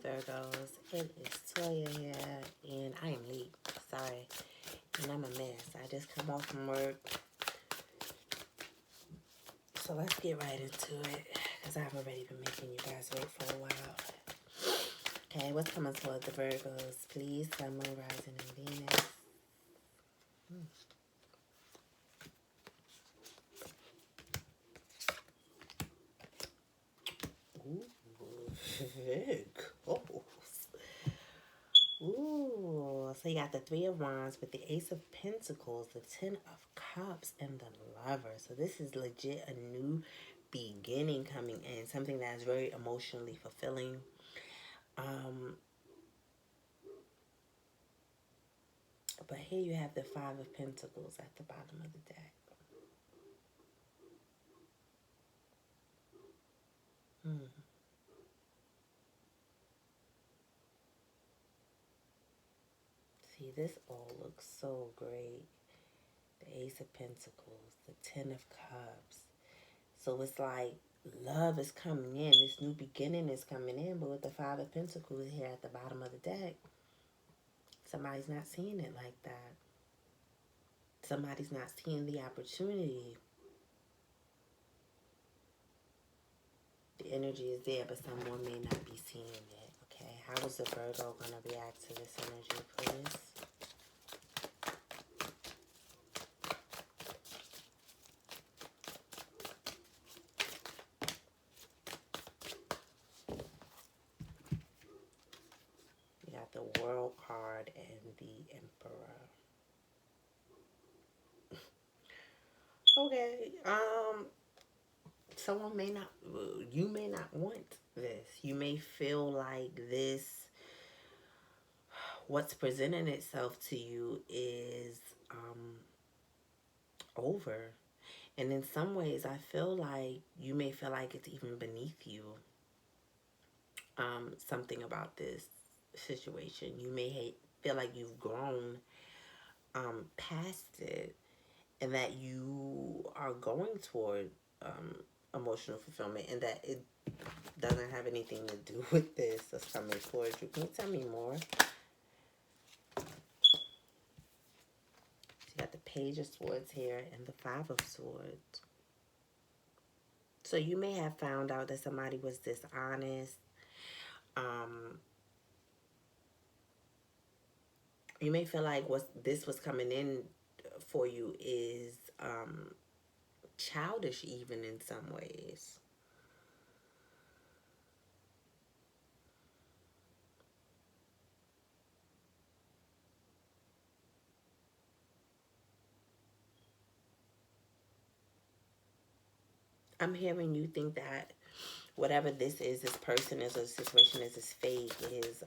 Virgos. It is Toya here, and I am late. Sorry. And I'm a mess. I just come off from work. So let's get right into it, because I've already been making you guys wait for a while. Okay, what's coming toward the Virgos? Please, Sun, Moon, Rising, and Venus. Virgos. Ooh, so you got the Three of Wands with the Ace of Pentacles, the Ten of Cups, and the Lover. So this is legit a new beginning coming in, something that is very emotionally fulfilling. But here you have the Five of Pentacles at the bottom of the deck. See, this all looks so great. The Ace of Pentacles, the Ten of Cups. So it's like love is coming in. This new beginning is coming in. But with the Five of Pentacles here at the bottom of the deck, somebody's not seeing it like that. Somebody's not seeing the opportunity. The energy is there, but someone may not be seeing it. Okay, how is the Virgo going to react to this energy, please? You got the World card and the Emperor. Okay, someone may not, you may not want this. You may feel like this, what's presenting itself to you is over. And in some ways, I feel like you may feel like it's even beneath you. Something about this situation. You may feel like you've grown past it, and that you are going toward emotional fulfillment, and that it doesn't have anything to do with this that's coming towards you. Can you tell me more? So you got the Page of Swords here and the Five of Swords. So you may have found out that somebody was dishonest. You may feel like this was coming in for you is childish even in some ways. I'm hearing you think that whatever this is, this person is, or the situation is fake, is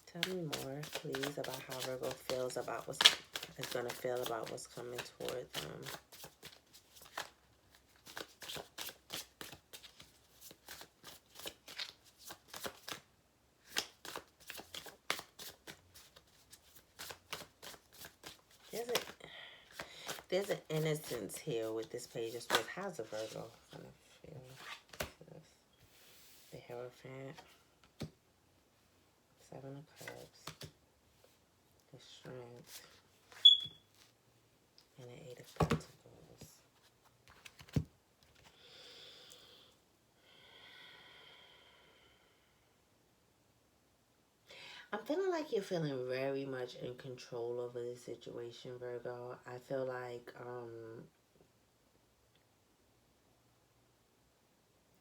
tell me more, please, about how Virgo feels about is going to feel about what's coming toward them. There's an innocence here with this Page of Swords. How's a Virgo going to feel? The Hierophant, Seven of Cups, the Strength, and the Eight of Pentacles. I'm feeling like you're feeling very much in control over this situation, Virgo. I feel like,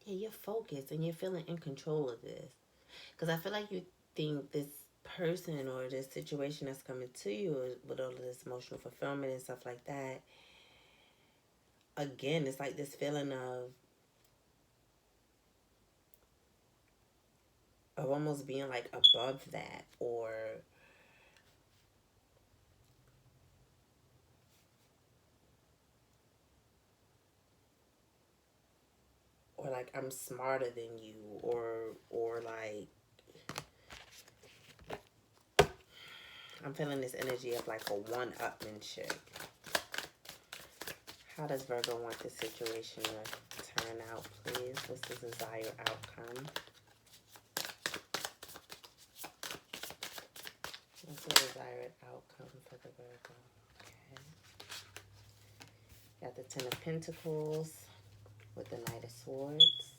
yeah, you're focused and you're feeling in control of this. Because I feel like you think this person or this situation that's coming to you with all of this emotional fulfillment and stuff like that, again, it's like this feeling of almost being like above that, or like I'm smarter than you, or like I'm feeling this energy of like a one-upmanship. How does Virgo want this situation to turn out, please? What's the desired outcome? What's the desired outcome for the Virgo? Okay. Got the Ten of Pentacles with the Knight of Swords.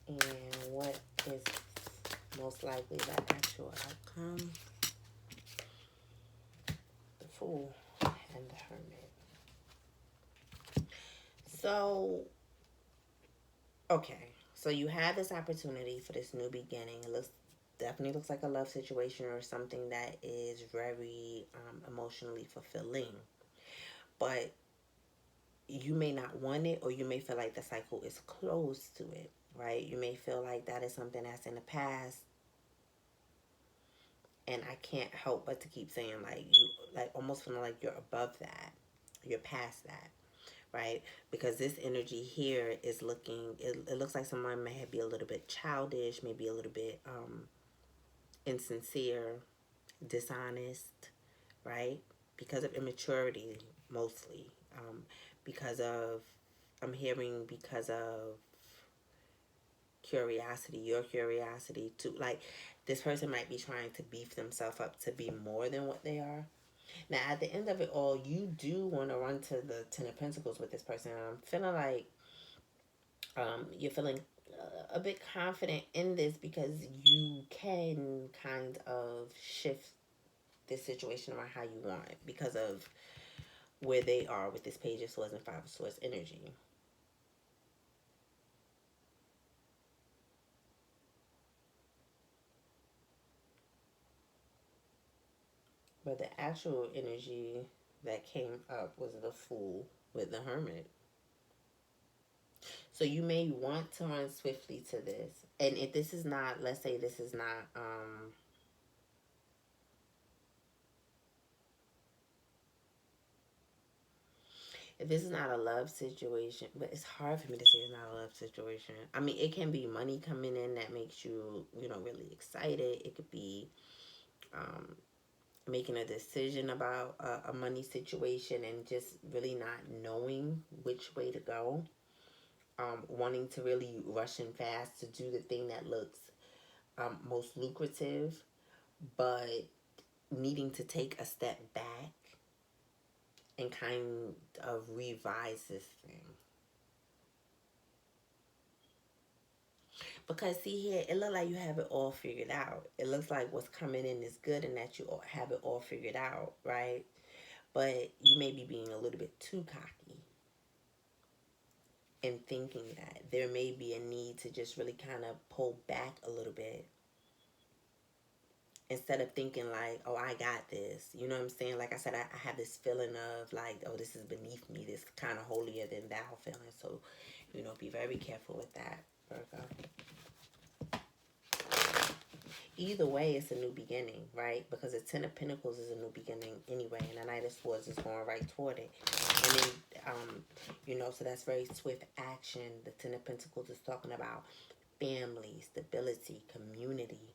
And what is most likely the actual outcome? The Fool and the Hermit. So, okay. So you have this opportunity for this new beginning. It definitely looks like a love situation or something that is very emotionally fulfilling. But you may not want it, or you may feel like the cycle is closed to it, right? You may feel like that is something that's in the past. And I can't help but to keep saying, like, you, like, almost feeling like you're above that. You're past that, right? Because this energy here is looking, it looks like someone may be a little bit childish, maybe a little bit insincere, dishonest, right? Because of immaturity, mostly. Because of, I'm hearing because of curiosity, your curiosity too. Like, this person might be trying to beef themselves up to be more than what they are. Now, at the end of it all, you do want to run to the Ten of Pentacles with this person. I'm feeling like you're feeling a bit confident in this because you can kind of shift this situation around how you want it because of where they are with this Page of Swords and Five of Swords energy. But the actual energy that came up was the Fool with the Hermit. So you may want to run swiftly to this. And if this is not, let's say this is not, if this is not a love situation, but it's hard for me to say it's not a love situation. I mean, it can be money coming in that makes you, you know, really excited. It could be making a decision about a money situation and just really not knowing which way to go. Wanting to really rush and fast to do the thing that looks most lucrative, but needing to take a step back and kind of revise this thing. Because see here, it looks like you have it all figured out. It looks like what's coming in is good and that you have it all figured out, right? But you may be being a little bit too cocky and thinking that there may be a need to just really kind of pull back a little bit instead of thinking like, oh, I got this. You know what I'm saying? Like I said, I have this feeling of like, oh, this is beneath me, this kind of holier than thou feeling. So, you know, be very careful with that, Virgo. Either way, it's a new beginning, right? Because the Ten of Pentacles is a new beginning anyway, and the Knight of Swords is going right toward it. And then, you know, so that's very swift action. The Ten of Pentacles is talking about family, stability, community,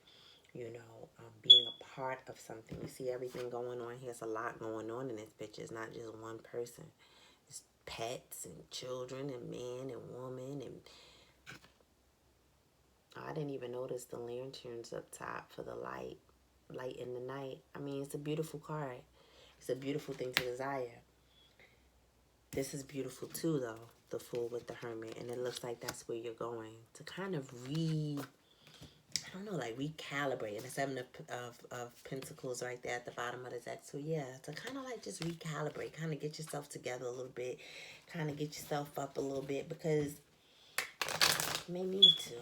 you know, being a part of something. You see everything going on here. There's a lot going on in this picture. It's not just one person. It's pets and children and man and woman and I didn't even notice the lanterns up top for the light in the night. I mean, it's a beautiful card. It's a beautiful thing to desire. This is beautiful too, though, the Fool with the Hermit. And it looks like that's where you're going to kind of like recalibrate. And the Seven of Pentacles right there at the bottom of the deck. So yeah, to kind of like just recalibrate, kind of get yourself together a little bit, kind of get yourself up a little bit because you may need to.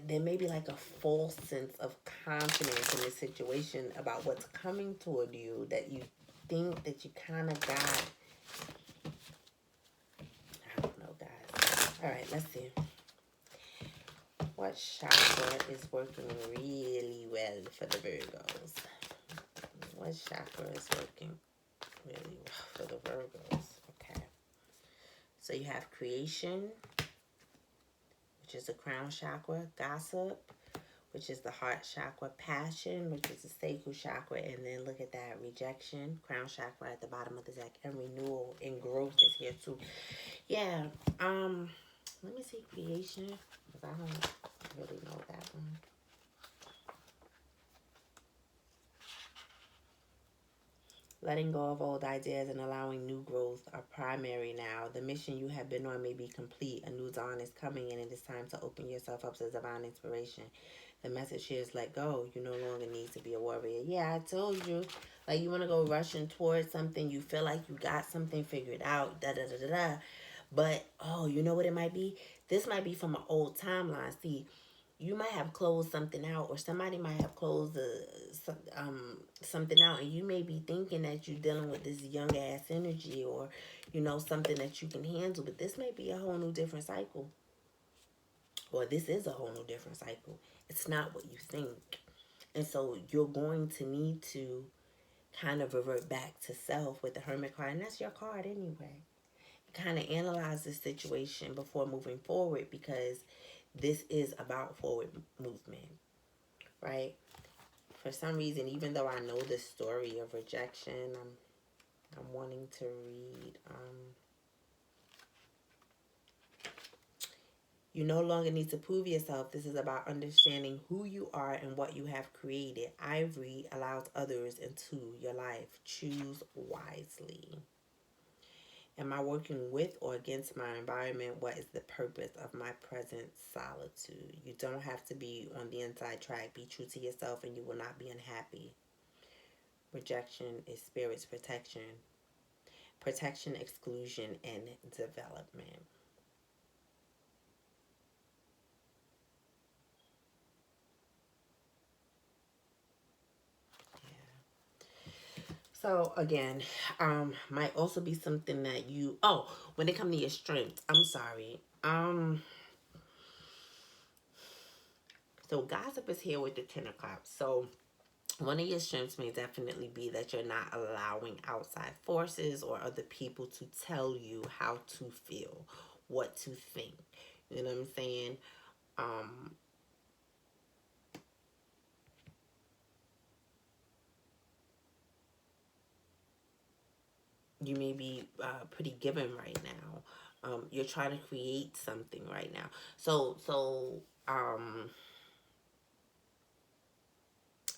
There may be like a false sense of confidence in this situation about what's coming toward you that you think that you kind of got. I don't know, guys. All right, let's see. What chakra is working really well for the Virgos? What chakra is working really well for the Virgos? Okay. So you have creation, which is the crown chakra, gossip, which is the heart chakra, passion, which is the sacral chakra, and then look at that, rejection, crown chakra at the bottom of the deck, and renewal and growth is here too. Yeah, let me see creation, because I don't really know that one. Letting go of old ideas and allowing new growth are primary now. The mission you have been on may be complete. A new dawn is coming, and it is time to open yourself up to divine inspiration. The message here is let go. You no longer need to be a warrior. Yeah, I told you. Like, you want to go rushing towards something. You feel like you got something figured out. Da da da da da. But, oh, you know what it might be? This might be from an old timeline. See, you might have closed something out, or somebody might have closed something out, and you may be thinking that you're dealing with this young ass energy, or something that you can handle, but this may be a whole new different cycle, or this is a whole new different cycle. It's not what you think, and so you're going to need to kind of revert back to self with the Hermit card, and that's your card anyway. Kind of analyze the situation before moving forward, because this is about forward movement, right? For some reason, even though I know the story of rejection, I'm wanting to read. You no longer need to prove yourself. This is about understanding who you are and what you have created. Ivory allows others into your life. Choose wisely. Am I working with or against my environment? What is the purpose of my present solitude? You don't have to be on the inside track. Be true to yourself and you will not be unhappy. Rejection is spirit's protection. Protection, exclusion, and development. So again, might also be something that you, when it comes to your strength, I'm sorry. So gossip is here with the Ten of Cups. So one of your strengths may definitely be that you're not allowing outside forces or other people to tell you how to feel, what to think. You know what I'm saying? Um, you may be pretty given right now. You're trying to create something right now. So,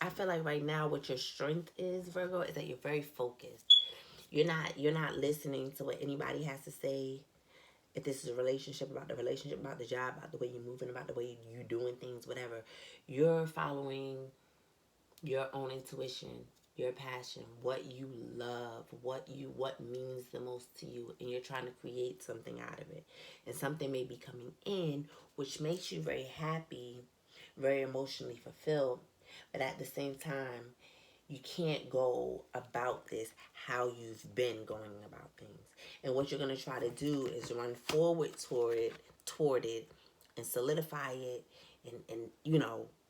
I feel like right now what your strength is, Virgo, is that you're very focused. You're not listening to what anybody has to say. If this is a relationship, about the relationship, about the job, about the way you're moving, about the way you're doing things, whatever. You're following your own intuition, your passion, what you love, what means the most to you, and you're trying to create something out of it. And something may be coming in which makes you very happy, very emotionally fulfilled, but at the same time, you can't go about this how you've been going about things. And what you're going to try to do is run forward toward it and solidify it, and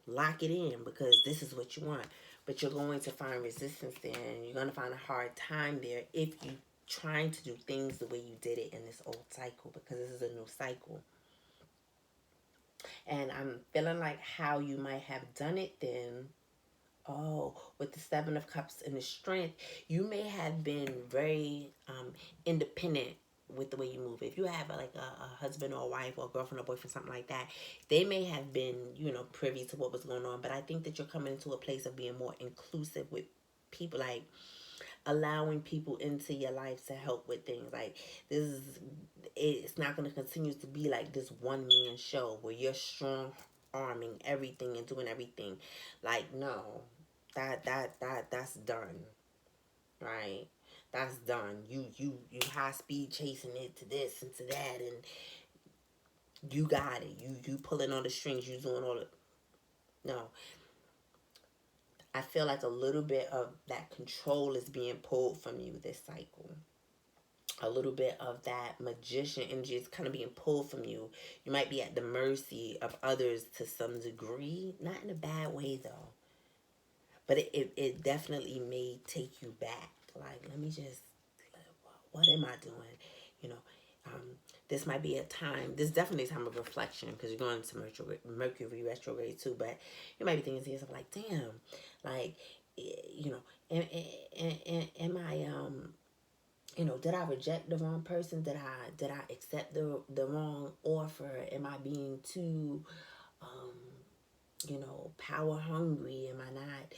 lock it in, because this is what you want. But you're going to find resistance there, and you're going to find a hard time there if you trying to do things the way you did it in this old cycle, because this is a new cycle. And I'm feeling like how you might have done it then. Oh, with the Seven of Cups and the strength, you may have been very independent with the way you move. If you have a husband or a wife or a girlfriend or boyfriend, something like that, they may have been, privy to what was going on. But I think that you're coming into a place of being more inclusive with people, like allowing people into your life to help with things. Like, it's not going to continue to be like this one man show where you're strong arming everything and doing everything. Like, no, that's done, right? That's done. You high speed chasing it to this and to that, and you got it. You pulling on the strings. You doing all it. No, I feel like a little bit of that control is being pulled from you this cycle. A little bit of that magician energy is kind of being pulled from you. You might be at the mercy of others to some degree, not in a bad way though, but it definitely may take you back. Like, let me just, what am I doing? You know, Um, this might be a time, this is definitely a time of reflection because you're going into Mercury retrograde too, but you might be thinking to yourself like, damn, like, you know, am I, did I reject the wrong person? Did I accept the wrong offer? Am I being too, power hungry? Am I not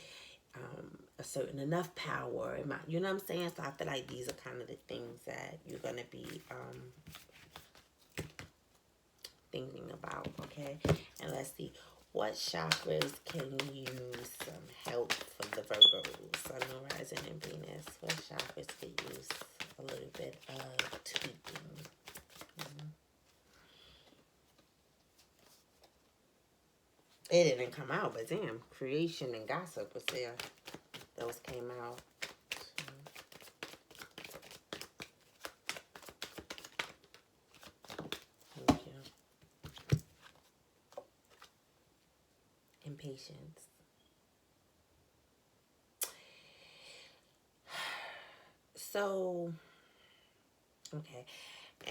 a certain enough power? Am I, you know what I'm saying? So I feel like these are kind of the things that you're gonna be thinking about, okay? And let's see, what chakras can use some help for the Virgos? Sun, Moon, Rising, and Venus. What chakras could use a little bit of tweaking? It didn't come out, but damn, creation and gossip was there. Those came out. Thank you. Impatience. So, okay.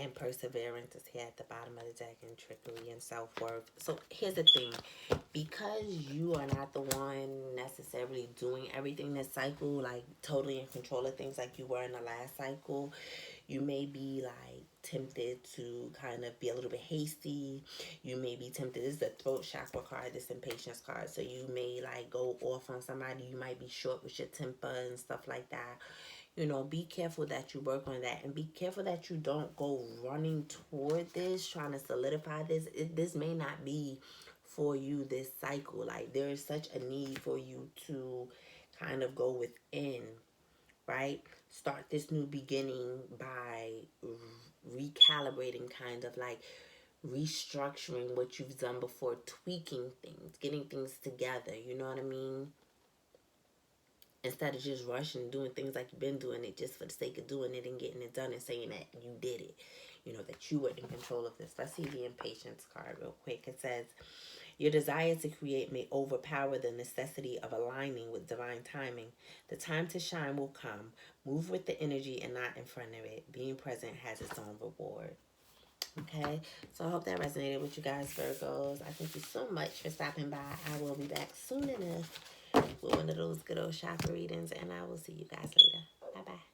And perseverance is here at the bottom of the deck, and trickery and self-worth. So here's the thing. Because you are not the one necessarily doing everything this cycle, like totally in control of things like you were in the last cycle, you may be like tempted to kind of be a little bit hasty. You may be tempted. This is the throat chakra card, this impatience card. So you may like go off on somebody. You might be short with your temper and stuff like that. Be careful that you work on that, and be careful that you don't go running toward this, trying to solidify this. This may not be for you this cycle. Like, there is such a need for you to kind of go within, right? Start this new beginning by recalibrating, kind of like restructuring what you've done before, tweaking things, getting things together. You know what I mean? Instead of just rushing, doing things like you've been doing it just for the sake of doing it and getting it done and saying that you did it, that you were in control of this. Let's see the impatience card real quick. It says, your desire to create may overpower the necessity of aligning with divine timing. The time to shine will come. Move with the energy and not in front of it. Being present has its own reward. Okay, so I hope that resonated with you guys, Virgos. I thank you so much for stopping by. I will be back soon enough with one of those good old chakra readings, and I will see you guys later. Bye-bye.